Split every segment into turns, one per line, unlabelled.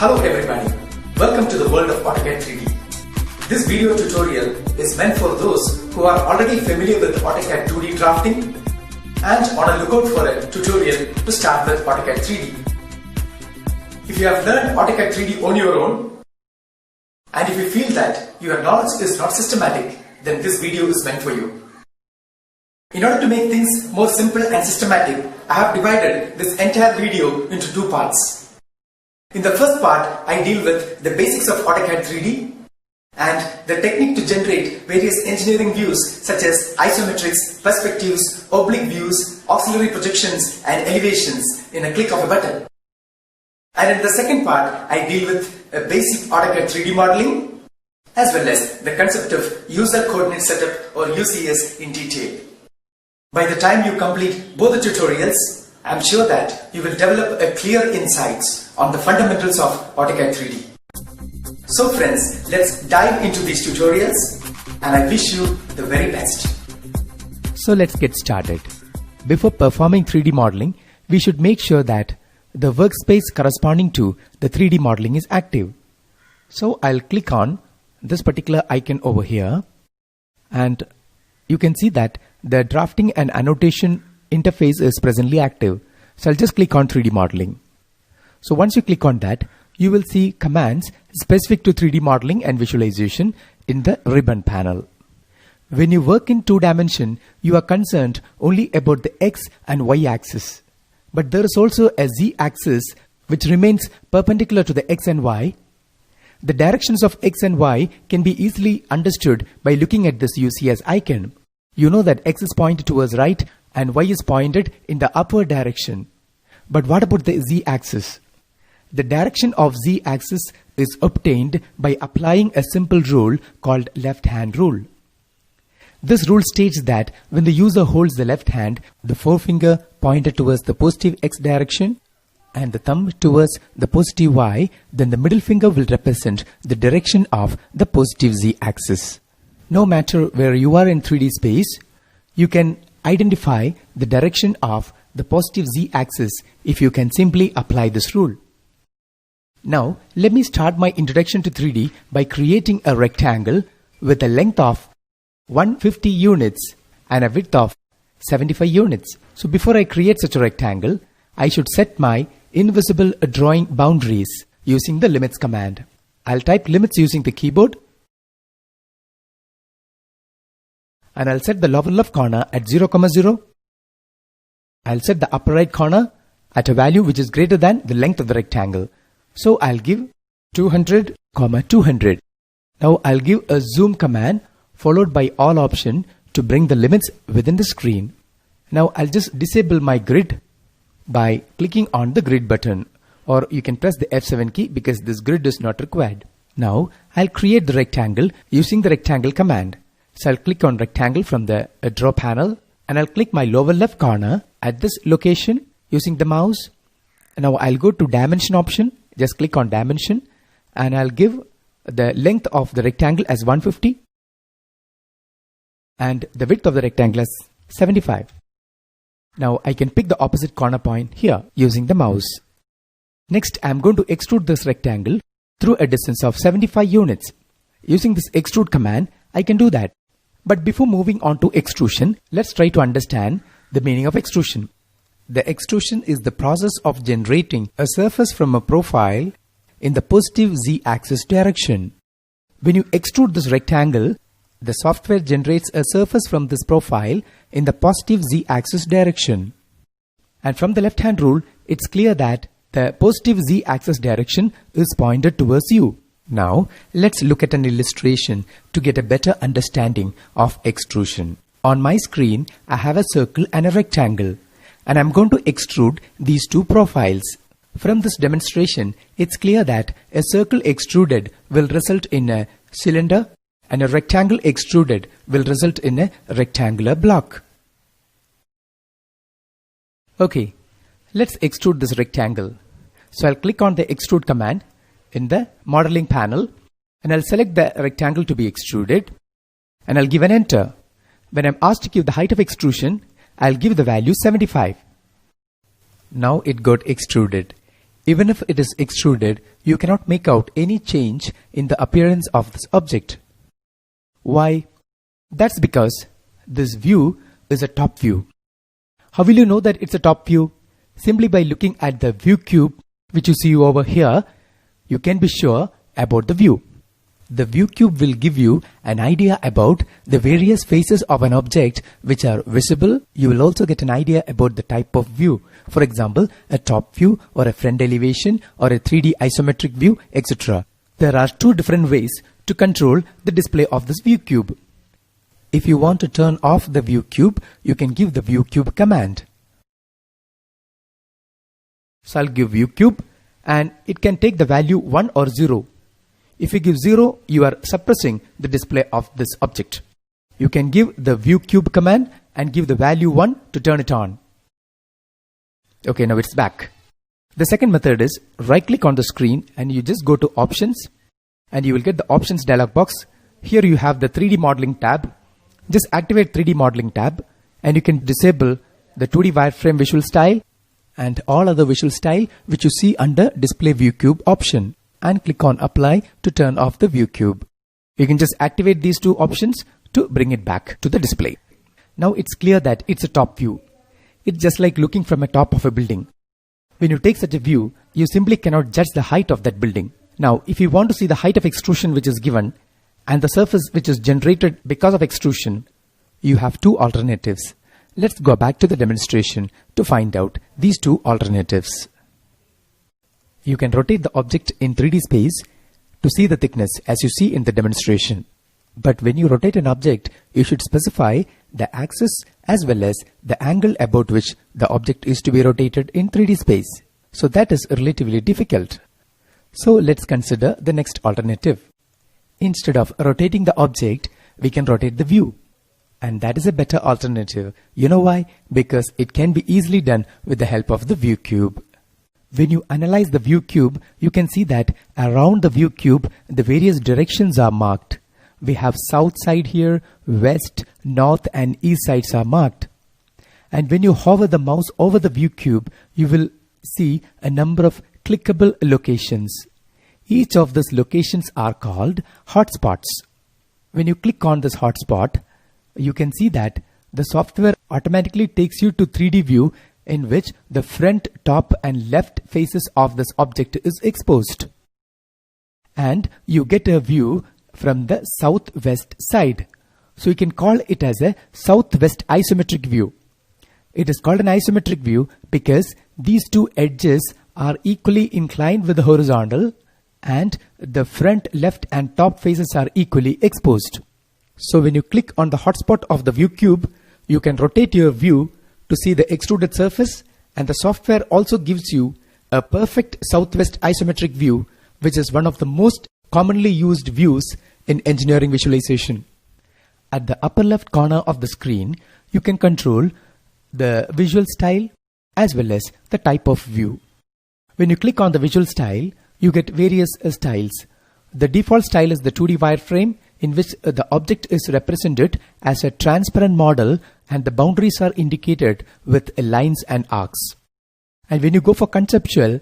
Hello everybody, welcome to the world of AutoCAD 3D. This video tutorial is meant for those who are already familiar with AutoCAD 2D drafting and on a lookout for a tutorial to start with AutoCAD 3D. If you have learned AutoCAD 3D on your own and if you feel that your knowledge is not systematic, then this video is meant for you. In order to make things more simple and systematic, I have divided this entire video into two parts. In the first part, I deal with the basics of AutoCAD 3D and the technique to generate various engineering views such as isometrics, perspectives, oblique views, auxiliary projections and elevations in a click of a button. And in the second part, I deal with a basic AutoCAD 3D modeling as well as the concept of user coordinate setup or UCS in detail. By the time you complete both the tutorials, I am sure that you will develop a clear insights on the fundamentals of AutoCAD 3D. So friends, let's dive into these tutorials and I wish you the very best.
So let's get started. Before performing 3D modeling, we should make sure that the workspace corresponding to the 3D modeling is active. So I'll click on this particular icon over here and you can see that the drafting and annotation interface is presently active. So I'll just click on 3D modeling. So once you click on that, you will see commands specific to 3D modeling and visualization in the ribbon panel. When you work in 2 dimension, you are concerned only about the X and Y axis. But there is also a Z axis which remains perpendicular to the X and Y. The directions of X and Y can be easily understood by looking at this UCS icon. You know that X is pointed towards right and Y is pointed in the upward direction. But what about the Z axis? The direction of Z axis is obtained by applying a simple rule called left hand rule. This rule states that when the user holds the left hand, the forefinger pointed towards the positive X direction and the thumb towards the positive Y, then the middle finger will represent the direction of the positive Z axis. No matter where you are in 3D space, you can identify the direction of the positive Z axis if you can simply apply this rule. Now, let me start my introduction to 3D by creating a rectangle with a length of 150 units and a width of 75 units. So before I create such a rectangle, I should set my invisible drawing boundaries using the limits command. I'll type limits using the keyboard and I'll set the lower left corner at 0, 0. I'll set the upper right corner at a value which is greater than the length of the rectangle. So I'll give 200, 200. Now I'll give a zoom command followed by all option to bring the limits within the screen. Now I'll just disable my grid by clicking on the grid button, or you can press the F7 key because this grid is not required. Now I'll create the rectangle using the rectangle command. So I'll click on rectangle from the draw panel and I'll click my lower left corner at this location using the mouse. Now I'll go to dimension option, just click on dimension and I'll give the length of the rectangle as 150 and the width of the rectangle as 75. Now I can pick the opposite corner point here using the mouse. Next I'm going to extrude this rectangle through a distance of 75 units. Using this extrude command, I can do that. But before moving on to extrusion, let's try to understand the meaning of extrusion. The extrusion is the process of generating a surface from a profile in the positive Z-axis direction. When you extrude this rectangle, the software generates a surface from this profile in the positive Z-axis direction. And from the left-hand rule, it's clear that the positive Z-axis direction is pointed towards you. Now, let's look at an illustration to get a better understanding of extrusion. On my screen, I have a circle and a rectangle, and I'm going to extrude these two profiles. From this demonstration, it's clear that a circle extruded will result in a cylinder, and a rectangle extruded will result in a rectangular block. Okay, let's extrude this rectangle. So I'll click on the extrude command in the modeling panel and I'll select the rectangle to be extruded and I'll give an enter. When I'm asked to give the height of extrusion, I'll give the value 75. Now it got extruded. Even if it is extruded, you cannot make out any change in the appearance of this object. Why? That's because this view is a top view. How will you know that it's a top view? Simply by looking at the view cube, which you see over here, you can be sure about the view. The view cube will give you an idea about the various faces of an object which are visible. You will also get an idea about the type of view. For example, a top view or a front elevation or a 3D isometric view, etc. There are two different ways to control the display of this view cube. If you want to turn off the view cube, you can give the view cube command. So I'll give view cube and it can take the value 1 or 0. If you give 0, you are suppressing the display of this object. You can give the view cube command and give the value 1 to turn it on. Okay, now it's back. The second method is right click on the screen and you just go to options and you will get the options dialog box. Here you have the 3D modeling tab. Just activate 3D modeling tab and you can disable the 2D wireframe visual style and all other visual style which you see under display view cube option, and click on apply to turn off the view cube. You can just activate these two options to bring it back to the display. Now it's clear that it's a top view. It's just like looking from a top of a building. When you take such a view, you simply cannot judge the height of that building. Now if you want to see the height of extrusion which is given and the surface which is generated because of extrusion, you have two alternatives. Let's go back to the demonstration to find out these two alternatives. You can rotate the object in 3D space to see the thickness as you see in the demonstration. But when you rotate an object, you should specify the axis as well as the angle about which the object is to be rotated in 3D space. So that is relatively difficult. So let's consider the next alternative. Instead of rotating the object, we can rotate the view. And that is a better alternative. You know why? Because it can be easily done with the help of the view cube. When you analyze the view cube, you can see that around the view cube, the various directions are marked. We have south side here, west, north and east sides are marked. And when you hover the mouse over the view cube, you will see a number of clickable locations. Each of these locations are called hotspots. When you click on this hotspot, you can see that the software automatically takes you to 3D view in which the front, top and left faces of this object is exposed. And you get a view from the southwest side. So you can call it as a southwest isometric view. It is called an isometric view because these two edges are equally inclined with the horizontal and the front, left and top faces are equally exposed. So when you click on the hotspot of the view cube, you can rotate your view to see the extruded surface, and the software also gives you a perfect southwest isometric view, which is one of the most commonly used views in engineering visualization. At the upper left corner of the screen, you can control the visual style as well as the type of view. When you click on the visual style, you get various styles. The default style is the 2D wireframe, in which the object is represented as a transparent model and the boundaries are indicated with lines and arcs. And when you go for conceptual,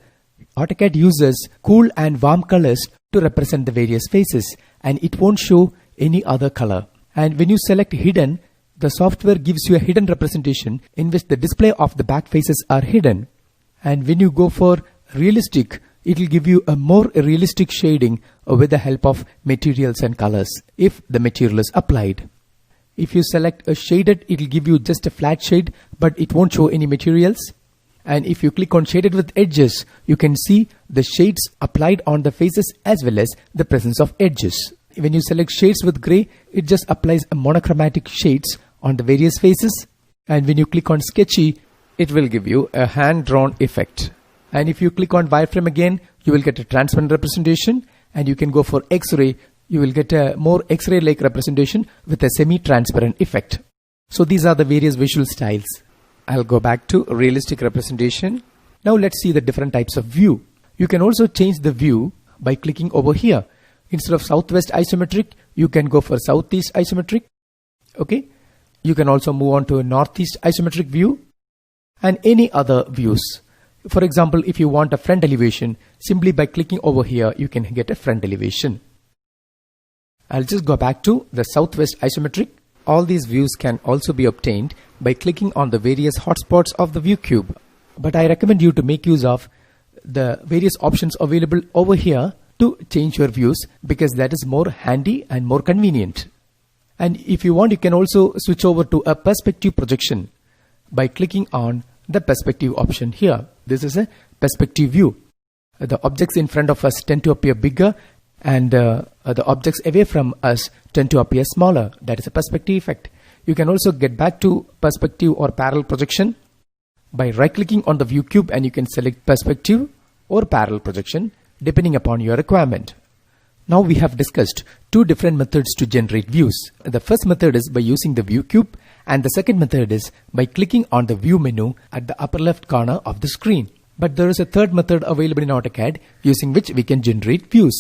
AutoCAD uses cool and warm colors to represent the various faces, and it won't show any other color. And when you select hidden, the software gives you a hidden representation in which the display of the back faces are hidden. And when you go for realistic, it will give you a more realistic shading with the help of materials and colors if the material is applied. If you select a shaded, it will give you just a flat shade, but it won't show any materials. And if you click on shaded with edges, you can see the shades applied on the faces as well as the presence of edges. When you select shades with gray, it just applies a monochromatic shades on the various faces. And when you click on sketchy, it will give you a hand-drawn effect. And if you click on wireframe again, you will get a transparent representation, and you can go for X-ray. You will get a more X-ray like representation with a semi-transparent effect. So these are the various visual styles. I'll go back to realistic representation. Now let's see the different types of view. You can also change the view by clicking over here. Instead of southwest isometric, you can go for southeast isometric. Okay. You can also move on to a northeast isometric view and any other views. For example, if you want a front elevation, simply by clicking over here, you can get a front elevation. I'll just go back to the southwest isometric. All these views can also be obtained by clicking on the various hotspots of the view cube. But I recommend you to make use of the various options available over here to change your views, because that is more handy and more convenient. And if you want, you can also switch over to a perspective projection by clicking on the perspective option here. This is a perspective view. The objects in front of us tend to appear bigger, and the objects away from us tend to appear smaller. That is a perspective effect. You can also get back to perspective or parallel projection by right clicking on the view cube, and you can select perspective or parallel projection depending upon your requirement. Now we have discussed two different methods to generate views. The first method is by using the view cube, and the second method is by clicking on the view menu at the upper left corner of the screen. But there is a third method available in AutoCAD using which we can generate views.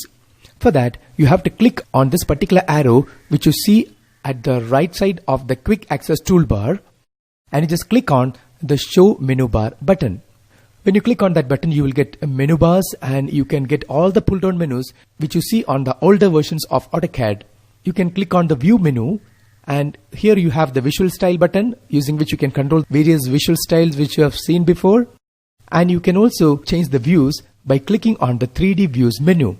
For that, you have to click on this particular arrow which you see at the right side of the quick access toolbar, and you just click on the show menu bar button. When you click on that button, you will get menu bars, and you can get all the pull down menus which you see on the older versions of AutoCAD. You can click on the view menu, and here you have the visual style button using which you can control various visual styles which you have seen before. And you can also change the views by clicking on the 3D views menu.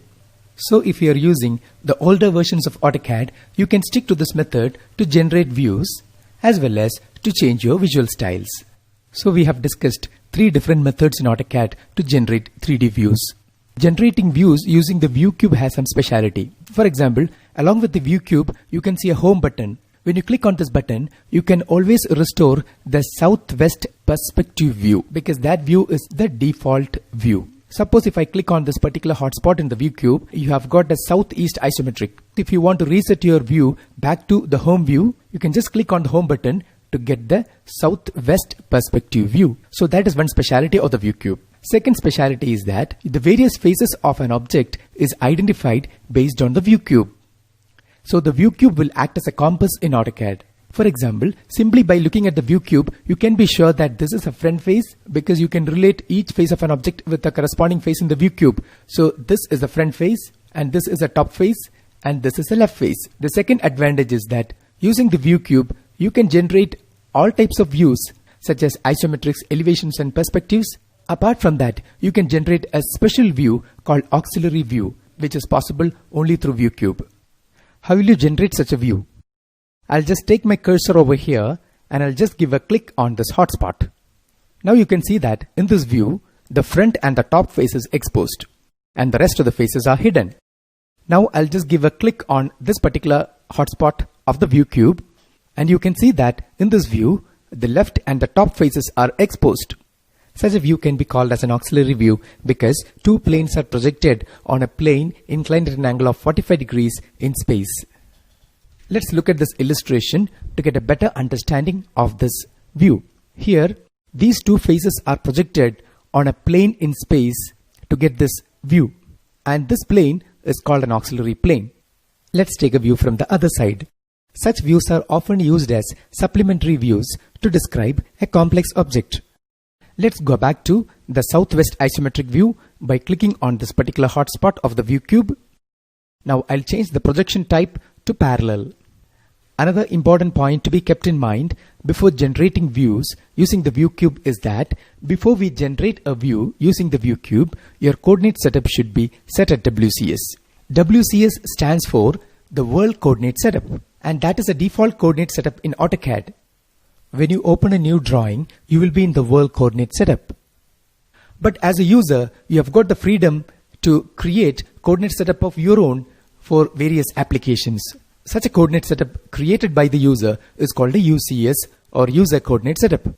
So if you are using the older versions of AutoCAD, you can stick to this method to generate views as well as to change your visual styles. So we have discussed three different methods in AutoCAD to generate 3D views. Generating views using the view cube has some speciality. For example, along with the view cube, you can see a home button. When you click on this button, you can always restore the southwest perspective view, because that view is the default view. Suppose if I click on this particular hotspot in the view cube, you have got a southeast isometric. If you want to reset your view back to the home view, you can just click on the home button to get the southwest perspective view. So that is one speciality of the view cube. Second speciality is that the various faces of an object is identified based on the view cube. So the view cube will act as a compass in AutoCAD. For example, simply by looking at the view cube, you can be sure that this is a front face, because you can relate each face of an object with the corresponding face in the view cube. So this is the front face, and this is a top face, and this is a left face. The second advantage is that using the view cube, you can generate all types of views such as isometrics, elevations and perspectives. Apart from that, you can generate a special view called auxiliary view, which is possible only through view cube. How will you generate such a view? I'll just take my cursor over here, and I'll just give a click on this hotspot. Now you can see that in this view, the front and the top face is exposed, and the rest of the faces are hidden. Now I'll just give a click on this particular hotspot of the view cube, and you can see that in this view, the left and the top faces are exposed. Such a view can be called as an auxiliary view because two planes are projected on a plane inclined at an angle of 45 degrees in space. Let's look at this illustration to get a better understanding of this view. Here, these two faces are projected on a plane in space to get this view, and this plane is called an auxiliary plane. Let's take a view from the other side. Such views are often used as supplementary views to describe a complex object. Let's go back to the southwest isometric view by clicking on this particular hotspot of the view cube. Now I'll change the projection type to parallel. Another important point to be kept in mind before generating views using the view cube is that before we generate a view using the view cube, your coordinate setup should be set at WCS. WCS stands for the World Coordinate Setup, and that is a default coordinate setup in AutoCAD. When you open a new drawing, you will be in the World Coordinate Setup. But as a user, you have got the freedom to create coordinate setup of your own for various applications. Such a coordinate setup created by the user is called a UCS, or User Coordinate Setup.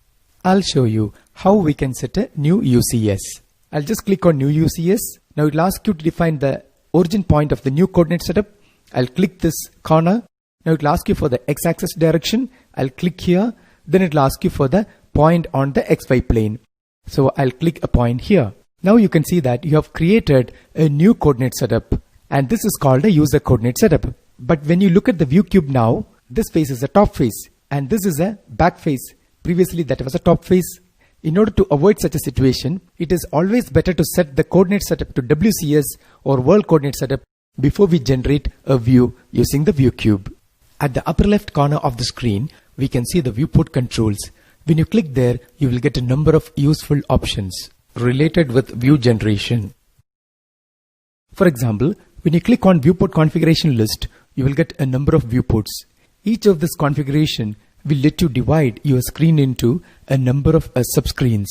I'll show you how we can set a new UCS. I'll just click on New UCS. Now it will ask you to define the origin point of the new coordinate setup. I'll click this corner. Now it will ask you for the x-axis direction. I'll click here. Then it will ask you for the point on the XY plane. So I'll click a point here. Now you can see that you have created a new coordinate setup, and this is called a User Coordinate Setup. But when you look at the view cube now, this face is a top face and this is a back face. Previously that was a top face. In order to avoid such a situation, it is always better to set the coordinate setup to WCS or World Coordinate Setup before we generate a view using the view cube. At the upper left corner of the screen, we can see the viewport controls. When you click there, you will get a number of useful options related with view generation. For example, when you click on viewport configuration list, you will get a number of viewports. Each of this configuration will let you divide your screen into a number of subscreens.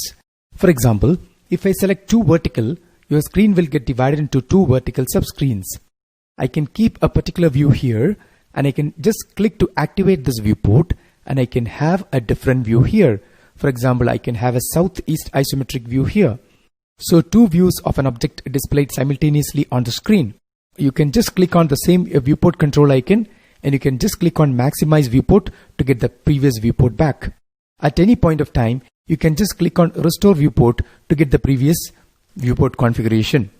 For example, if I select 2 vertical, your screen will get divided into 2 vertical subscreens. I can keep a particular view here, and I can just click to activate this viewport, and I can have a different view here. For example, I can have a southeast isometric view here. So 2 views of an object displayed simultaneously on the screen. You can just click on the same viewport control icon, and you can just click on maximize viewport to get the previous viewport back. At any point of time, you can just click on restore viewport to get the previous viewport configuration.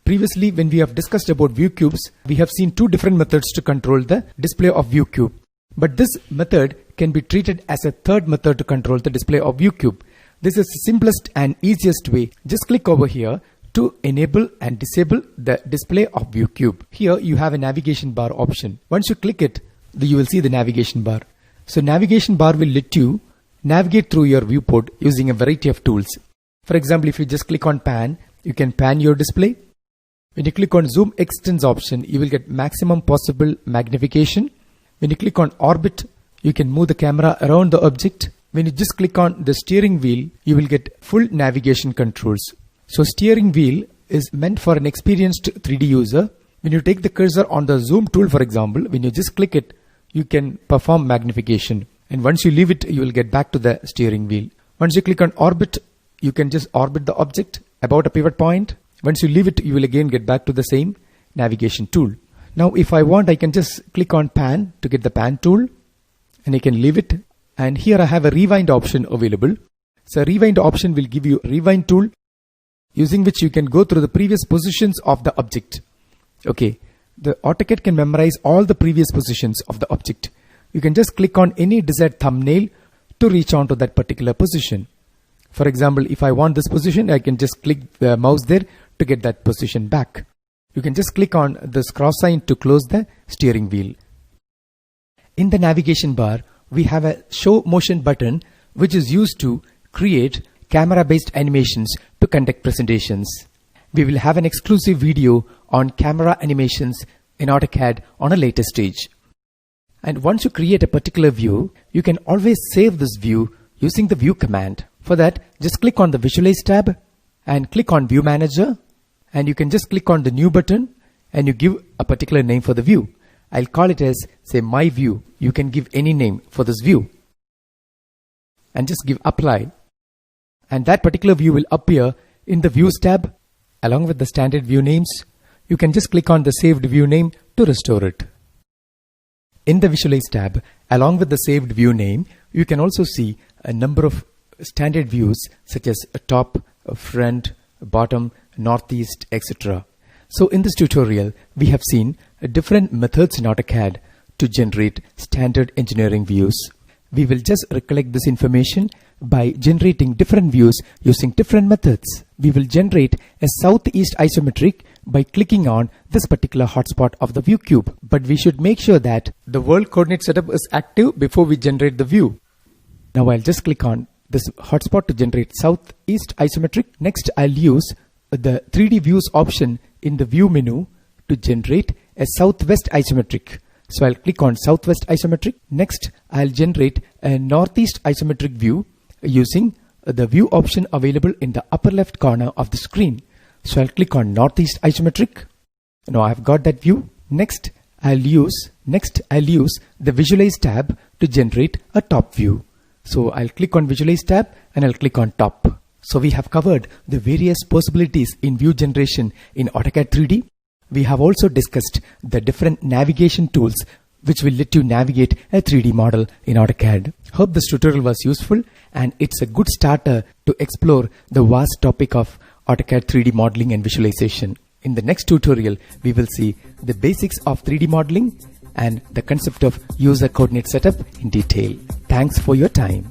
Previously, when we have discussed about view cubes, we have seen 2 different methods to control the display of view cube. But this method can be treated as a third method to control the display of view cube. This is the simplest and easiest way. Just click over here to enable and disable the display of view cube. Here you have a navigation bar option. Once you click it, you will see the navigation bar. So navigation bar will let you navigate through your viewport using a variety of tools. For example, if you just click on pan, you can pan your display. When you click on zoom extends option, you will get maximum possible magnification. When you click on orbit, you can move the camera around the object. When you just click on the steering wheel, you will get full navigation controls. So steering wheel is meant for an experienced 3D user. When you take the cursor on the zoom tool, for example, when you just click it, you can perform magnification. And once you leave it, you will get back to the steering wheel. Once you click on orbit, you can just orbit the object about a pivot point. Once you leave it, you will again get back to the same navigation tool. Now, if I want, I can just click on pan to get the pan tool, and I can leave it. And here I have a rewind option available. So rewind option will give you a rewind tool using which you can go through the previous positions of the object. Okay, the AutoCAD can memorize all the previous positions of the object. You can just click on any desired thumbnail to reach on to that particular position. For example, if I want this position, I can just click the mouse there to get that position back. You can just click on this cross sign to close the steering wheel. In the navigation bar, we have a show motion button which is used to create camera-based animations to conduct presentations. We will have an exclusive video on camera animations in AutoCAD on a later stage. And once you create a particular view, you can always save this view using the view command. For that, just click on the Visualize tab and click on View Manager, and you can just click on the New button and you give a particular name for the view. I'll call it as, say, My View. You can give any name for this view and just give Apply. And that particular view will appear in the Views tab along with the standard view names. You can just click on the saved view name to restore it. In the Visualize tab, along with the saved view name, you can also see a number of standard views such as a top, a front, a bottom, northeast, etc. So in this tutorial, we have seen different methods in AutoCAD to generate standard engineering views. We will just recollect this information by generating different views using different methods. We will generate a southeast isometric by clicking on this particular hotspot of the view cube. But we should make sure that the world coordinate setup is active before we generate the view. Now I'll just click on this hotspot to generate southeast isometric. Next, I'll use the 3D views option in the view menu to generate a southwest isometric. So I'll click on southwest isometric. Next, I'll generate a northeast isometric view using the view option available in the upper left corner of the screen. So I'll click on northeast isometric. Now I've got that view. Next, I'll use the Visualize tab to generate a top view. So I'll click on Visualize tab and I'll click on top. So we have covered the various possibilities in view generation in AutoCAD 3D. We have also discussed the different navigation tools which will let you navigate a 3D model in AutoCAD. Hope this tutorial was useful and it's a good starter to explore the vast topic of AutoCAD 3D modeling and visualization. In the next tutorial, we will see the basics of 3D modeling and the concept of user coordinate setup in detail. Thanks for your time.